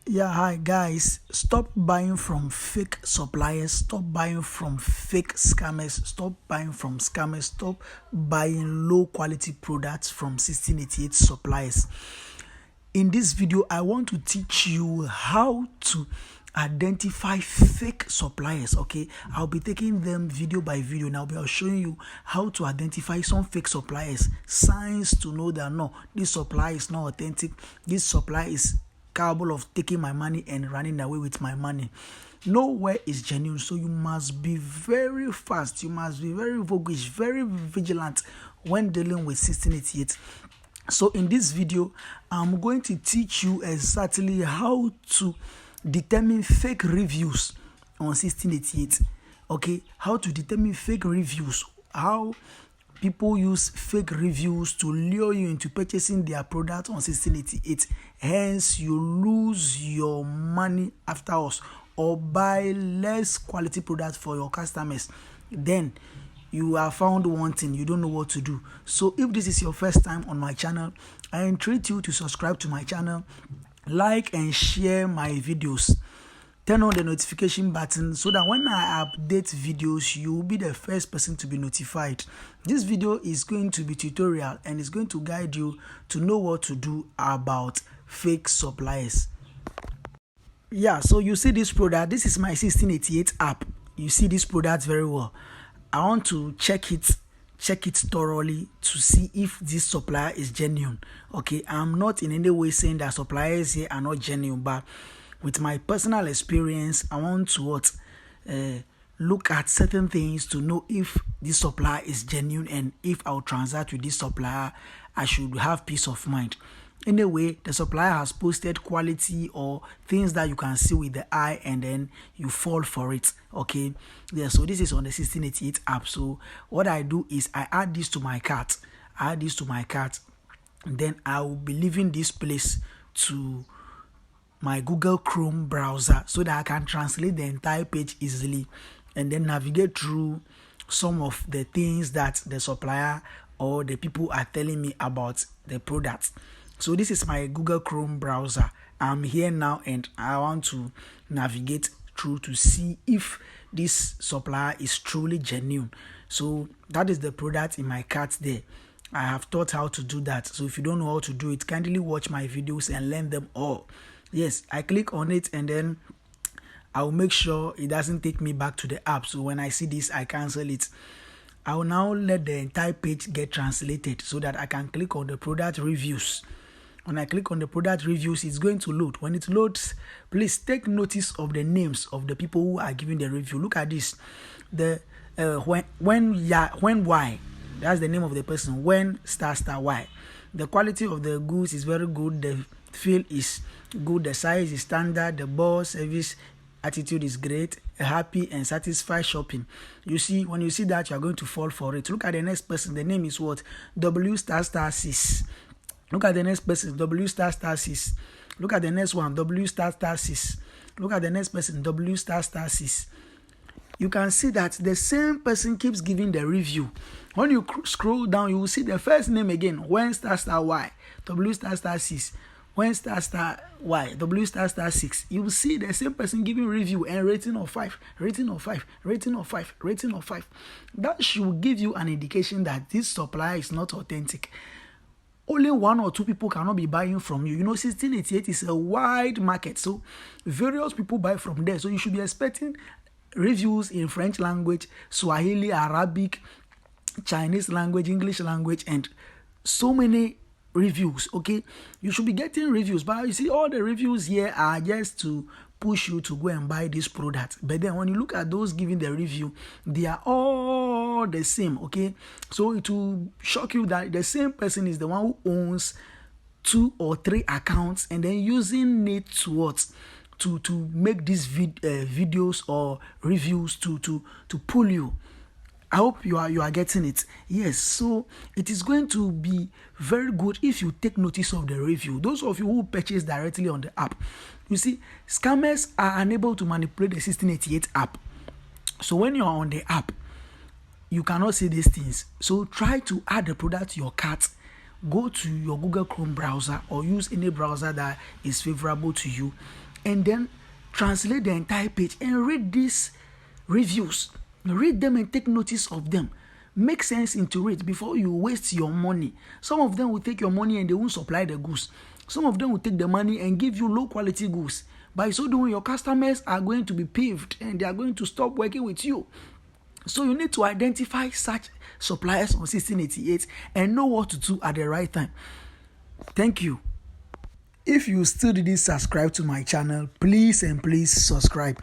Yeah, hi guys. Stop buying from fake suppliers. Stop buying from fake scammers. Stop buying from scammers. Stop buying low quality products from 1688 suppliers. In this video, I want to teach you how to identify fake suppliers. Okay, I'll be taking them video by video and I'll be showing you how to identify some fake suppliers, signs to know that no, this supplier is not authentic, this supplier is capable of taking my money and running away with my money. Nowhere is genuine, so you must be very fast, you must be very voguish, very vigilant when dealing with 1688. So in this video, I'm going to teach you exactly how to determine fake reviews on 1688. Okay, how to determine fake reviews, how people use fake reviews to lure you into purchasing their product on 1688. Hence, you lose your money afterwards or buy less quality products for your customers. Then you are found wanting, you don't know what to do. So if this is your first time on my channel, I entreat you to subscribe to my channel, like and share my videos. Turn on the notification button so that when I update videos, you will be the first person to be notified. This video is going to be tutorial and it's going to guide you to know what to do about fake suppliers. Yeah, so you see this product. This is my 1688 app. You see this product very well. I want to check it thoroughly to see if this supplier is genuine. Okay, I'm not in any way saying that suppliers here are not genuine, but with my personal experience, I want to look at certain things to know if this supplier is genuine, and if I'll transact with this supplier, I should have peace of mind. Anyway, the supplier has posted quality or things that you can see with the eye and then you fall for it. Okay, yeah, so this is on the 1688 app. So what I do is I add this to my cart. Then I will be leaving this place to my Google Chrome browser so that I can translate the entire page easily and then navigate through some of the things that the supplier or the people are telling me about the product. So this is my Google Chrome browser. I'm here now and I want to navigate through to see if this supplier is truly genuine. So that is the product in my cart there. I have taught how to do that. So if you don't know how to do it, kindly watch my videos and learn them all. Yes, I click on it and then I'll make sure it doesn't take me back to the app. So when I see this, I cancel it. I will now let the entire page get translated so that I can click on the product reviews. When I click on the product reviews, it's going to load. When it loads, please take notice of the names of the people who are giving the review. Look at this. The when why, that's the name of the person. When * why. The quality of the goods is very good. The feel is good. The size is standard. The boss service attitude is great. Happy and satisfied shopping. You see, when you see that, you are going to fall for it. Look at the next person. The name is what? W ** 6. Look at the next person, W ** 6. Look at the next one, W ** 6. Look at the next person, W ** 6. You can see that the same person keeps giving the review. When you scroll down, you will see the first name again, when ** y, W ** 6. When ** y, W ** 6. You will see the same person giving review and rating of 5, rating of 5, rating of 5, rating of 5. That should give you an indication that this supplier is not authentic. Only 1 or 2 people cannot be buying from you. You know, 1688 is a wide market, so various people buy from there. So you should be expecting reviews in French language, Swahili, Arabic, Chinese language, English language, and so many reviews. Okay, you should be getting reviews, but you see all the reviews here are just to push you to go and buy this product. But then when you look at those giving the review, they are all the same. Okay, so it will shock you that the same person is the one who owns 2 or 3 accounts and then using it to what? To make these videos or reviews to pull you. I hope you are getting it. Yes, so it is going to be very good if you take notice of the review. Those of you who purchase directly on the app, you see, scammers are unable to manipulate the 1688 app. So when you are on the app, you cannot see these things. So try to add the product to your cart. Go to your Google Chrome browser or use any browser that is favorable to you and then translate the entire page and read these reviews. Read them and take notice of them. Make sense into it before you waste your money. Some of them will take your money and they won't supply the goods. Some of them will take the money and give you low quality goods. By so doing, your customers are going to be peeved and they are going to stop working with you. So you need to identify such suppliers on 1688 and know what to do at the right time. Thank you. If you still didn't subscribe to my channel, please subscribe.